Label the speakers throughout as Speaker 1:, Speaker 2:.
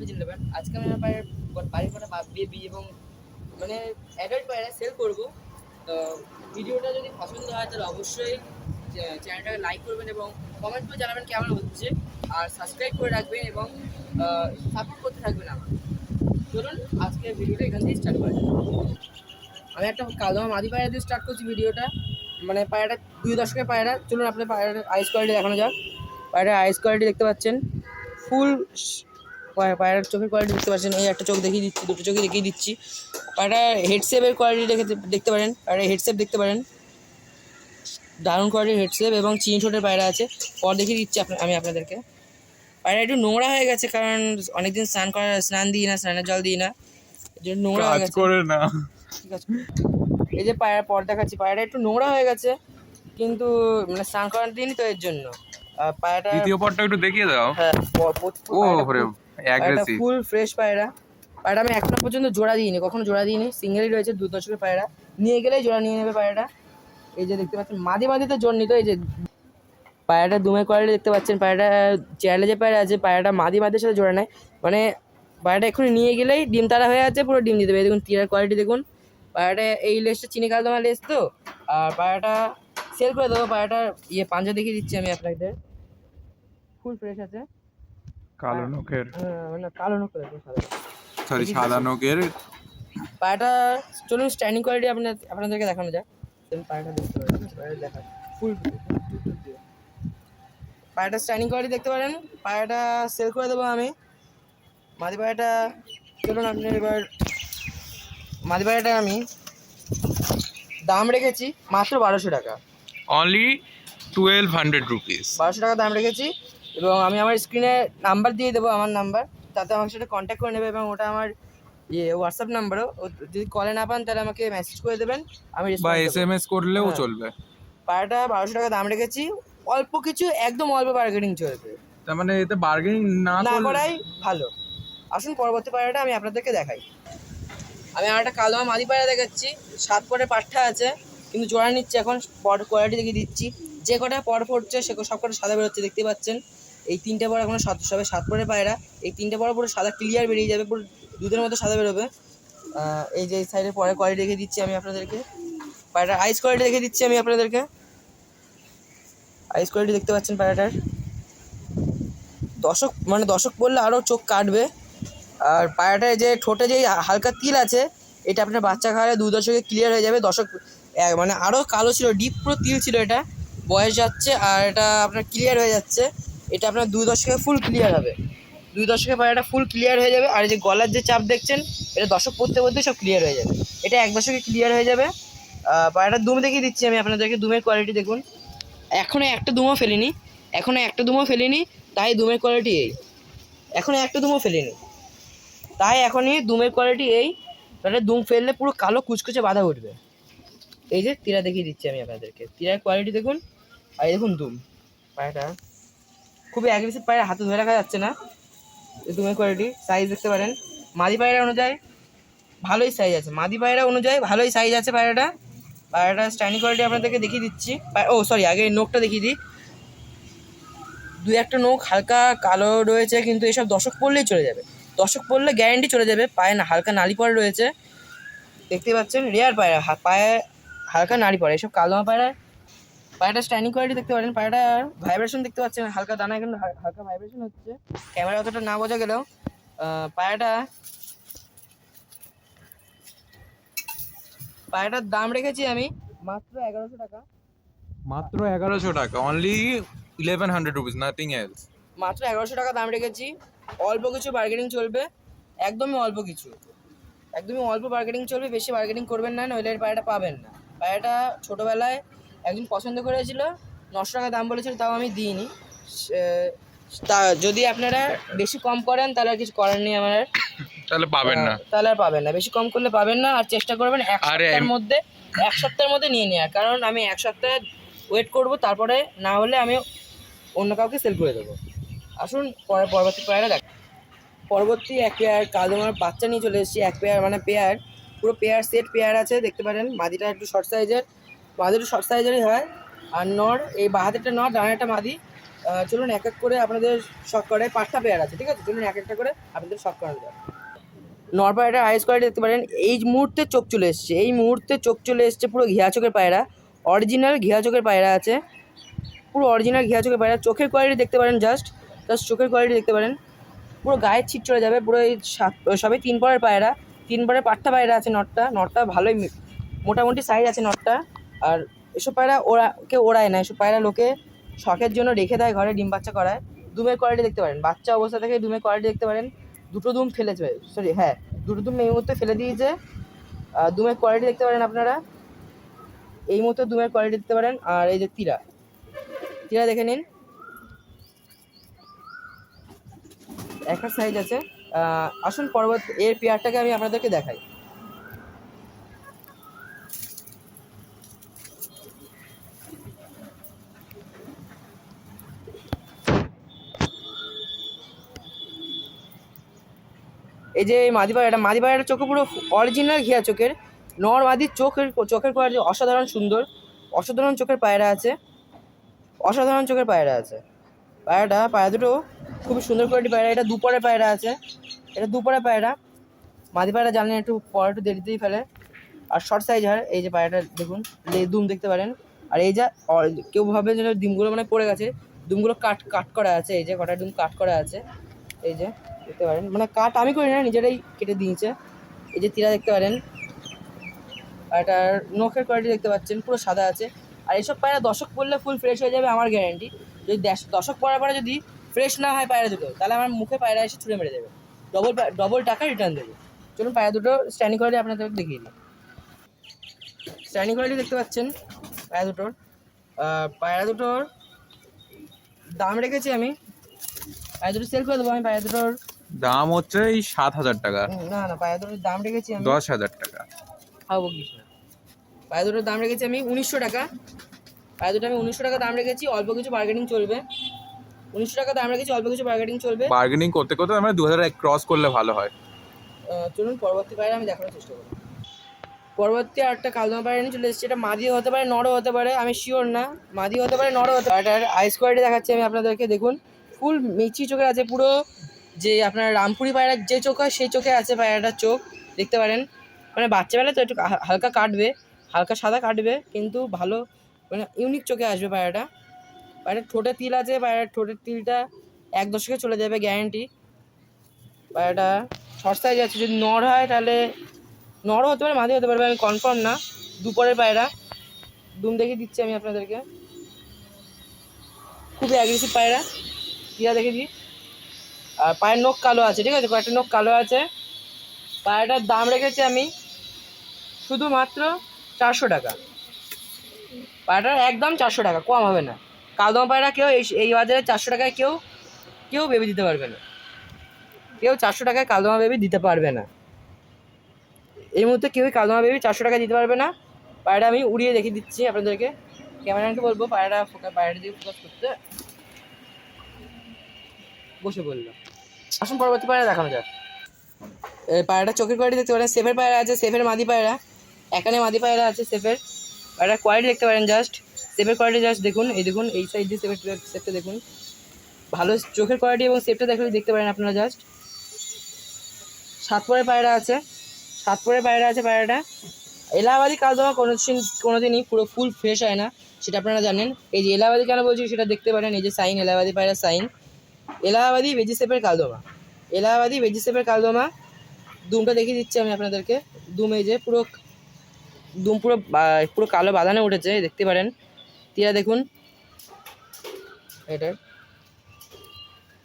Speaker 1: নামে চিনে নেবেন। আজকে আমি আমার বাড়ির কটা বেবি এবং মানে অ্যাডাল্ট পায়রা সেল করবো। তো ভিডিওটা যদি পছন্দ হয় তাহলে অবশ্যই চ্যানেলটাকে লাইক করবেন এবং কমেন্ট করে জানাবেন কেমন হচ্ছে, আর সাবস্ক্রাইব করে রাখবেন এবং সাপোর্ট করতে থাকবেন আমার। চলুন আজকে ভিডিওটা এখান থেকে স্টার্ট করা যাক। আমি একটা কালদমা মাদি পায়রা দিয়ে স্টার্ট করছি ভিডিওটা। মানে পায়রাটা 2 দশকের পায়রা। চলুন আপনার পায়রার আইস কোয়ালিটি দেখানো যাক। পায়রার আইস কোয়ালিটি দেখতে পাচ্ছেন, ফুল পায়রার চোখের কোয়ালিটি দেখতে পাচ্ছেন। এই একটা চোখ দেখিয়ে দিচ্ছি, দুটো চোখই দেখিয়ে দিচ্ছি। পায়রার হেডশেপের কোয়ালিটি দেখতে পারেন, পায়রার হেডশেপ দেখতে পারেন, দারুণ কোয়ালিটির হেডশেপ এবং চিনি ঠোঁটের পায়রা আছে। পর দেখিয়ে দিচ্ছি আমি আপনাদেরকে। পায়রা একটু নোংরা হয়ে গেছে, কারণ অনেকদিন স্নান দিই না, স্নানের জল দিই না, এই জন্য নোংরা হয়ে গেছে।
Speaker 2: করে না
Speaker 1: ঠিক আছে, এই যে পায়রা পর দেখাচ্ছি, পায়রাটা একটু নোংরা হয়ে গেছে, কিন্তু মানে স্নান করার দিনই তো, এর জন্য। পায়রাটা
Speaker 2: দ্বিতীয় পরটা একটু দেখিয়ে দাও।
Speaker 1: হ্যাঁ,
Speaker 2: অ্যাগ্রেসিভ
Speaker 1: ফুল ফ্রেশ পায়রা। পায়রা আমি এখনো পর্যন্ত জোড়া দিইনি, কখনো জোড়া দিইনি, সিঙ্গেলই রয়েছে। 2 দশকের পায়রা, নিয়ে গেলেই জোড়া নিয়ে নেবে পায়রাটা। এই যে দেখতে পাচ্ছেন মাদিতে জোর নিত। এই যে পায়রাটা দুমের কোয়ালিটি দেখতে পাচ্ছেন। পায়রাটা চেয়ারলে যে পায়রা আছে, পায়রাটা মাদির সাথে জোড়া নেয়। মানে পায়রাটা এক্ষুনি নিয়ে গেলেই ডিম তারা হয়ে আছে, পুরো ডিম দিতে হবে। দেখুন টিয়ার কোয়ালিটি দেখুন। পায়রাটা এই লেসটা চিনি কালদমা লেস তো, আর পায়রাটা সেল করে দেবো। পায়রাটার পাঞ্জা দেখিয়ে দিচ্ছি আমি আপনাদের, ফুল ফ্রেশ আছে।
Speaker 2: কালো নখের,
Speaker 1: মানে কালো নখ করে
Speaker 2: সাদা নখের।
Speaker 1: পায়রাটা চলুন স্ট্যান্ডিং কোয়ালিটি আপনাদেরকে দেখানো যায়। পায়রাটা দেখতে পারেন, পায়রা দেখা ফুল পায়রাটা স্ট্যান্ডিং কোয়ালিটি দেখতে পারেন। পায়রাটা সেল করে দেবো আমি। মাদি পায়রাটা চলুন আপনি এবার, মাদি পায়রাটা আমি দাম রেখেছি মাত্র 1200 টাকা।
Speaker 2: Only 1200 rupees.
Speaker 1: 1200 টাকা দাম রেখেছি, এবং আমি আমার স্ক্রিনে নাম্বার দিয়ে দেবো, আমার নাম্বার, তাতে আমার সাথে কন্ট্যাক্ট করে নেবে। এবং ওটা আমার হোয়াটসঅ্যাপ নাম্বারও, যদি কলে না পান তাহলে আমাকে মেসেজ করে দেবেন, আমি
Speaker 2: বা SMS করলেও চলবে।
Speaker 1: পায়রাটা 1200 টাকা দাম রেখেছি। অল্প কিছু, একদম অল্প বার্গেনিং চলবে,
Speaker 2: তার মানে এতে বার্গেনিং না
Speaker 1: করাই ভালো। আসুন পরবর্তী পায়রাটা আমি আপনাদেরকে দেখাই। আমি আর একটা কালদমা মাদি পায়রা দেখাচ্ছি। 7 পরের পাঠা আছে, কিন্তু জোড়া নিচ্ছে এখন। পর কোয়ালিটি দেখিয়ে দিচ্ছি। যে কটা পর পড়ছে সে সব কটা সাদা বেরোচ্ছে, দেখতে পাচ্ছেন। এই 3টে পর এখনো সবে 7 পরের পায়রা। এই 3টে পর পুরো সাদা ক্লিয়ার বেরিয়ে যাবে, পুরো দুধের মতো সাদা বেরোবে। এই যে এই সাইডের পরে কোয়ালিটি দেখিয়ে দিচ্ছি আমি আপনাদেরকে। পায়রাটার আইস কোয়ালিটি দেখিয়ে দিচ্ছি আমি আপনাদেরকে। আইস কোয়ালিটি দেখতে পাচ্ছেন পায়রাটার। দশক পড়লে আরও চোখ কাটবে। আর পায়রাটায় যে ঠোঁটে যে হালকা তিল আছে, এটা আপনার বাচ্চা খাওয়ালে 2 দশকে ক্লিয়ার হয়ে যাবে। মানে আরও কালো ছিল, ডিপ পুরো তিল ছিল। এটা বয়স যাচ্ছে আর এটা আপনার ক্লিয়ার হয়ে যাচ্ছে। এটা আপনার 2 দশকে ফুল ক্লিয়ার হবে। 2 দশকে পায়রাটা ফুল ক্লিয়ার হয়ে যাবে। আর যে গলার যে চাপ দেখছেন, এটা দশক পড়তে সব ক্লিয়ার হয়ে যাবে। এটা 1 দশকে ক্লিয়ার হয়ে যাবে। পায়রাটার দুম দেখিয়ে দিচ্ছি আমি আপনাদেরকে। দুমের কোয়ালিটি দেখুন। এখনও একটা দুমও ফেলিনি, তাই দুমের কোয়ালিটি এই। এখনও একটা দুমও ফেলিনি, তাই এখনই দুমের কোয়ালিটি এই। তাহলে দুম ফেললে পুরো কালো কুচকুচে বাঁধা উঠবে। এই যে তীরা দেখিয়ে দিচ্ছি আমি আপনাদেরকে। তীরার কোয়ালিটি দেখুন, আর দেখুন দুম। পায়রাটা খুবই অ্যাগ্রেসিভ পায়রা, হাতে ধরে রাখা যাচ্ছে না। এই দুমের কোয়ালিটি, সাইজ দেখতে পারেন। মাদি পায়রা অনুযায়ী ভালোই সাইজ আছে, মাদি পায়রা অনুযায়ী ভালোই সাইজ আছে পায়রাটা। পায়রাটা স্ট্যান্ডিং কোয়ালিটি আপনাদেরকে দেখিয়ে দিচ্ছি। আগে নোকটা দেখিয়ে দিই। 2-1টা নোক হালকা কালো রয়েছে, কিন্তু এসব দশক পড়লেই চলে যাবে। দশক পড়লে গ্যারেন্টি চলে যাবে। পায়ে না হালকা নালি পড়ে রয়েছে, দেখতে পাচ্ছেন। রেয়ার পায়রা, পায়ে হালকা নাড়ি পড়ে এসব কালদমা পায়রাটা স্ট্যান্ডিং কোয়ালিটি দেখতে পারেন। পায়রাটার ভাইব্রেশন দেখতে পাচ্ছেন, হালকা দানা কিন্তু হালকা ভাইব্রেশন হচ্ছে। ক্যামেরা অতটা না বোঝা গেলেও পায়রাটার দাম রেখেছি আমি মাত্র 1100 টাকা।
Speaker 2: মাত্র 1100 টাকা, অনলি 1100 রুপিস, নাথিং এলস।
Speaker 1: মাত্র 1100 টাকা দাম রেখেছি। অল্প কিছু বার্গেনিং চলবে, একদমই অল্প বার্গেনিং চলবে। বেশি বার্গেনিং করবেন না, নইলে পায়রাটা পাবেন না। পায়রাটা ছোটোবেলায় একজন পছন্দ করেছিল, 900 টাকা দাম বলেছিল, তাও আমি দিইনি। তা যদি আপনারা বেশি কম করেন তাহলে আর কিছু করার নেই আমার,
Speaker 2: তাহলে পাবেন না।
Speaker 1: বেশি কম করলে পাবেন না। আর চেষ্টা করবেন 1 সপ্তাহের মধ্যে নিয়ে নেওয়ার, কারণ আমি 1 সপ্তাহ ওয়েট করব, তারপরে না হলে আমি অন্য কাউকে সেল করে দেবো। আসুন পরবর্তী পায়রা দেখ। পরবর্তী 1 পেয়ার কালদমার বাচ্চা নিয়ে চলে এসেছি। 1 পেয়ার মানে পেয়ার, পুরো সেট পেয়ার আছে, দেখতে পারেন। মাদিটা একটু শর্ট সাইজেরই হয়। আর নর, এই বাঁ হাতেরটা নর, ডান হাতেরটা মাদি। চলুন এক এক করে আপনাদের শখ করে 5টা পেয়ার আছে, ঠিক আছে? চলুন এক একটা করে আপনাদের শখ করা যায়। নরপায়রাটার হাইস্ট কোয়ালিটি দেখতে পারেন, এই মুহূর্তে চোখ চলে এসছে, এই মুহূর্তে চোখ চলে এসছে, পুরো ঘিয়া চোখের পায়রা, অরিজিনাল ঘিয়া চোখের পায়রা আছে, পুরো অরিজিনাল ঘিয়া চোখের পায়রা। চোখের কোয়ালিটি দেখতে পারেন, জাস্ট চোখের কোয়ালিটি দেখতে পারেন, পুরো গায়ের ছিট চলে যাবে পুরো। এই সবই 3 পরের পায়রা, 3 পরের 5টা পায়রা আছে। নটটা ভালোই মোটামুটি সাইজ আছে নটটা। আর এসব পায়রা কেউ ওড়ায় না, এসব পায়রা লোকে শখের জন্য রেখে দেয় ঘরে, ডিম বাচ্চা করায়। দুমের কোয়ালিটি দেখতে পারেন, বাচ্চা অবস্থা থেকে দুমের কোয়ালিটি দেখতে পারেন। দুটো দুম ফেলেছে, দুটো দুম এই মুহূর্তে ফেলে দিয়েছে। দুমের কোয়ালিটি দেখতে পারেন আপনারা, এই মুহূর্তে দুমের কোয়ালিটি দেখতে পারেন। আর এই যে তীরা দেখে নিন, একটা সাইজ আছে। আসুন পরবর্তী এর পেয়ারটাকে আমি আপনাদেরকে দেখাই। এই যে মাদি পায়রাটার চোখে পুরো অরিজিনাল ঘিয়া চোখের, নর মাদির চোখের কোয়ালিটি অসাধারণ সুন্দর, অসাধারণ চোখের পায়রা আছে, অসাধারণ চোখের পায়রা আছে। পায়রা দুটো খুবই সুন্দর কোয়ালিটি পায়রা। এটা দুপরের পায়রা আছে, এটা দুপরের পায়রা। মাদি পায়রা জানলেন একটু পরে একটু দেরিতেই ফেলে, আর শর্ট সাইজ হয়। এই যে পায়রাটা দেখুন, দুম দেখতে পারেন। আর এই যা কেউ ভাবে যে ডিমগুলো মানে পড়ে গেছে, ডিমগুলো কাট করা আছে, এই যে কটা ডিম কাট করা আছে, এই যে দেখতে পারেন। মানে কাট আমি করি না, নিজেরাই কেটে দিয়েছে। এই যে তীরা দেখতে পারেন, এটার নখের কোয়ালিটি দেখতে পাচ্ছেন, পুরো সাদা আছে। আর এইসব পায়রা দশক পড়লে ফুল ফ্রেশ হয়ে যাবে, আমার গ্যারান্টি। যদি দশক পড়ার পরে যদি ফ্রেশ না হয় পায়রা দুটো, তাহলে আমার মুখে পায়রা এসে ছুঁড়ে মেরে দেবে, ডবল টাকা রিটার্ন দেবে। চলুন পায়রা দুটো স্ট্যান্ডিং কোয়ালিটি আপনাদের দেখিয়ে দিই। স্ট্যান্ডিং কোয়ালিটি দেখতে পাচ্ছেন পায়রা দুটোর দাম রেখেছি আমি, পায়রা দুটো সেল করে দেবো আমি। পায়রা দুটোর
Speaker 2: দাম হচ্ছে এই 7,000 টাকা।
Speaker 1: না পায়রা দুটোর দাম রেখেছি আমি
Speaker 2: 10,000 টাকা।
Speaker 1: খাবো কিছু না। পায়রা দুটোর দাম রেখেছি আমি 1900 টাকা। পায়রা দুটো আমি 1900 টাকা দাম রেখেছি, অল্প কিছু বার্গেনিং চলবে। 1900 টাকা দাম রেখেছি, অল্প কিছু বার্গেনিং চলবে।
Speaker 2: বার্গেনিং করতে করতে আমরা 2000 ক্রস করলে ভালো হয়।
Speaker 1: চলুন পরবর্তী পায়রা আমি দেখানোর চেষ্টা করব। পরবর্তী আরেকটা কালদমা পায়রা নিয়ে চলে এসেছে। এটা মাদিও হতে পারে, নরও হতে পারে, আমি শিওর না। মাদি হতে পারে, নরও হতে পারে। এটার আইস কোয়ালিটি দেখাচ্ছি আমি আপনাদেরকে, দেখুন ফুল মিচি চোখের আছে, পুরো যে আপনার রামপুরি পায়রার যে চোখ হয় সেই চোখে আছে পায়রাটার চোখ, দেখতে পারেন। মানে বাচ্চাবেলায় তো একটু হালকা কাটবে, হালকা সাদা কাটবে, কিন্তু ভালো মানে ইউনিক চোখে আসবে পায়রাটা। পায়রার ঠোঁটে তিল আছে, পায়রার ঠোঁটের তিলটা 1 দশকে চলে যাবে গ্যারান্টি। পায়রাটা শর্ট সাইজ আছে, যদি নর হয় তাহলে নরও হতে পারে, মাদি হতে পারবে, আমি কনফার্ম না। দুপরের পায়রা, দুম দেখে দিচ্ছি আমি আপনাদেরকে, খুবই অ্যাগ্রেসিভ পায়রা। টিয়া দেখে দিই। আর পায়ের নখ কালো আছে, ঠিক আছে, কয়েকটা নখ কালো আছে। পায়রাটার দাম রেখেছি আমি শুধুমাত্র 400 টাকা। পায়রাটার একদম 400 টাকা, কম হবে না। কালদমা পায়রা কেউ এই বাজারে 400 টাকায় কেউ বেবি দিতে পারবে না, কেউ 400 টাকায় কালদমা বেবি দিতে পারবে না। এই মুহূর্তে কেউই কালদমা বেবি 400 টাকা দিতে পারবে না। পায়রাটা আমি উড়িয়ে দেখিয়ে দিচ্ছি আপনাদেরকে, ক্যামেরাম্যানকে বলবো পায়রাটা দিকে ফোকাস করতে, বসে বললো। আসুন পরবর্তী পায়রা দেখানো যাক। পায়রাটা চোখের কোয়ালিটি দেখতে পারেন, সেফের পায়রা আছে, সেফের মাদি পায়রা, এখানে মাদি পায়রা আছে সেফের। পায়রার কোয়ালিটি দেখতে পারেন, জাস্ট সেফের কোয়ালিটি জাস্ট দেখুন, এই সাইড দিয়ে সেফটা দেখুন, ভালো চোখের কোয়ালিটি এবং সেফটা দেখতে পারেন আপনারা। জাস্ট 7 পরের পায়রা আছে, 7 পরের পায়রা আছে পায়রাটা। এলাহাবাদি কালদমা কোনোদিনই পুরো ফুল ফ্রেশ হয় না, সেটা আপনারা জানেন। এই যে এলাহাবাদি কেন বলছি সেটা দেখতে পারেন, এই যে সাইন, এলাহাবাদি পায়রা সাইন। এলাহাবাদি ভেজিসেপের কালদমা, এলাহাবাদি ভেজিসেপের কালদমা। দুমটা দেখিয়ে দিচ্ছি আমি আপনাদেরকে। দুম এই যে দুম পুরো কালো বাঁধানে উঠেছে, দেখতে পারেন। টিয়া দেখুন এটার,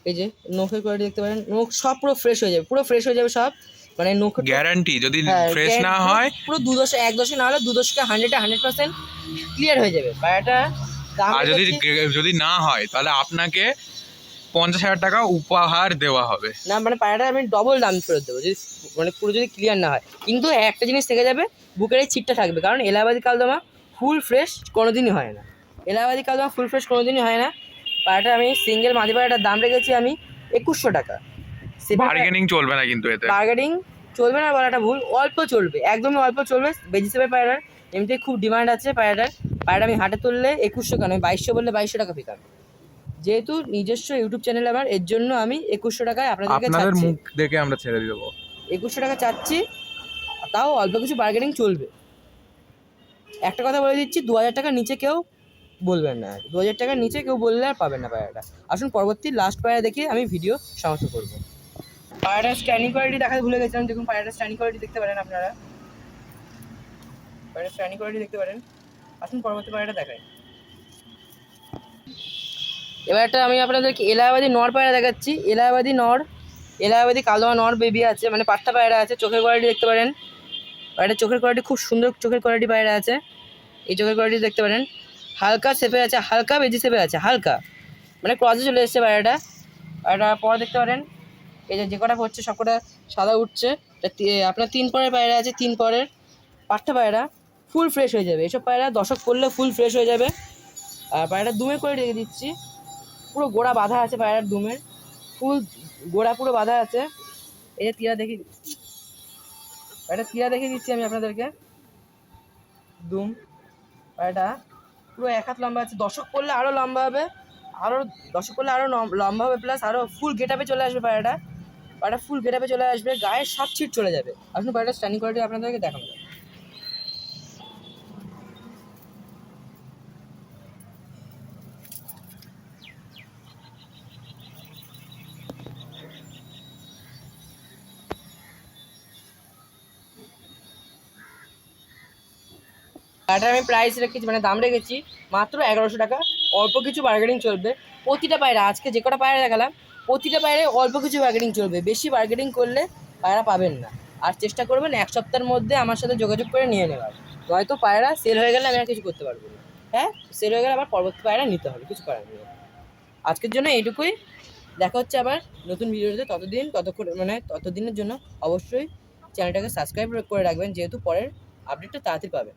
Speaker 1: এই যে নখের কোয়ালিটি দেখতে পারেন, নখ সব পুরো ফ্রেশ হয়ে যাবে, পুরো ফ্রেশ হয়ে যাবে সব, মানে নখ
Speaker 2: গ্যারান্টি। যদি ফ্রেশ না হয়
Speaker 1: পুরো 2 দশে 1 দশে না হলে 2 দশকে 100% ক্লিয়ার হয়ে যাবে পায়রাটা।
Speaker 2: আর যদি না হয় তাহলে আপনাকে 50,000 টাকা উপহার দেওয়া হবে।
Speaker 1: না মানে পায়রাটা আমি ডবল দাম ফেরত দেবো যদি মানে পুরো যদি ক্লিয়ার না হয়। কিন্তু একটা জিনিস থেকে যাবে, বুকের এই ছিটটা থাকবে, কারণ এলাহাবাদি কালদমা ফুল ফ্রেশ কোনোদিনই হয় না, এলাহাবাদি কালদমা ফুল ফ্রেশ কোনোদিনই হয় না। পায়রাটা আমি সিঙ্গেল মাদি পায়রাটার দাম রেখেছি আমি 2100 টাকা।
Speaker 2: বার্গেনিং চলবে না কিন্তু এতে,
Speaker 1: বার্গেনিং চলবে না বলাটা ভুল, অল্প চলবে, একদমই অল্প চলবে। ভেজিসেপের পায়রার এমনিতেই খুব ডিমান্ড আছে পায়রাটার। পায়রাটা আমি হাটে তুললে 2100 কেন, 2200 বললে 2200 টাকা পিকার। যেহেতু নিজস্ব ইউটিউব চ্যানেল আমার, এর জন্য আমি 2100 টাকায় আপনাদেরকে
Speaker 2: আপনাদের
Speaker 1: চাচ্ছি।
Speaker 2: মুখ দেখে আমরা ছেড়ে দেবো।
Speaker 1: 2100 টাকা চাচ্ছি, তাও অল্প কিছু বার্গেনিং চলবে। একটা কথা বলে দিচ্ছি, 2000 টাকার নিচে কেউ বলবেন না। 2000 টাকার নিচে কেউ বললে আর পাবেন না পায়রাটা। আসুন পরবর্তী লাস্ট পায়রা দেখে আমি ভিডিও সমাপ্ত করবো। পায়রাটার স্ট্যান্ডিং কোয়ালিটি দেখাতে ভুলে গেছিলাম। দেখুন পায়রাটার স্ট্যান্ডিং কোয়ালিটি দেখতে পারেন আপনারা, পায়রাটার স্ট্যান্ডিং কোয়ালিটি দেখতে পারেন। আসুন পরবর্তী পায়রাটা দেখাই। এবার একটা আমি আপনাদেরকে এলাহাবাদী নর পায়রা দেখাচ্ছি। এলাহাবাদী নর, এলাহাবাদী কালোয়া নর বেবি আছে, মানে পাঁচটা পায়রা আছে। চোখের কোয়ালিটি দেখতে পারেন, পায়রাটার চোখের কোয়ালিটি খুব সুন্দর, চোখের কোয়ালিটি পায়রা আছে। এই চোখের কোয়ালিটি দেখতে পারেন, হালকা শেপে আছে, হালকা বেজি শেপে আছে, হালকা মানে ক্রসে চলে এসেছে পায়রাটা। পায়রাটা পর দেখতে পারেন, এই যে কটা পড়ছে সব কটা সাদা উঠছে। আপনার 3 পরের পায়রা আছে, 3 পরের 5টা পায়রা ফুল ফ্রেশ হয়ে যাবে। এসব পায়রা দশক করলে ফুল ফ্রেশ হয়ে যাবে। আর পায়রাটা দুমের করে রেখে দিচ্ছি, পুরো গোড়া বাঁধা আছে পায়রার দুমের, ফুল গোড়া পুরো বাঁধা আছে। এই যে তীরা দেখি, পায়রাটা তীরা দেখিয়ে দিচ্ছি আমি আপনাদেরকে। দুম পায়রাটা পুরো 1 হাত লম্বা আছে। দশক করলে আরও লম্বা হবে, আরও দশক করলে আরও লম্বা হবে, প্লাস আরও ফুল গেটআপে চলে আসবে পায়রাটা। পায়রাটা ফুল গেটআপে চলে আসবে, গায়ের সব ছিট চলে যাবে। আসুন পায়রাটার স্ট্যান্ডিং কোয়ালিটি আপনাদেরকে দেখানো যায়। পায়রাটার আমি প্রাইস রেখেছি, মানে দাম রেখেছি মাত্র 1100 টাকা। অল্প কিছু বার্গেনিং চলবে। প্রতিটা পায়রা, আজকে যে কটা পায়রা দেখালাম, প্রতিটা পায়রায় অল্প কিছু বার্গেনিং চলবে। বেশি বার্গেনিং করলে পায়রা পাবেন না। আর চেষ্টা করবেন 1 সপ্তাহের মধ্যে আমার সাথে যোগাযোগ করে নিয়ে নেওয়ার। হয়তো পায়রা সেল হয়ে গেলে আমি আর কিছু করতে পারবো না। হ্যাঁ, সেল হয়ে গেলে আবার পরবর্তী পায়রা নিতে হবে, কিছু করার নেই। আজকের জন্য এইটুকুই, দেখা হচ্ছে আবার নতুন ভিডিওতে। ততদিনের জন্য অবশ্যই চ্যানেলটাকে সাবস্ক্রাইব করে রাখবেন, যেহেতু পরের আপডেটটা তাড়াতাড়ি পাবেন।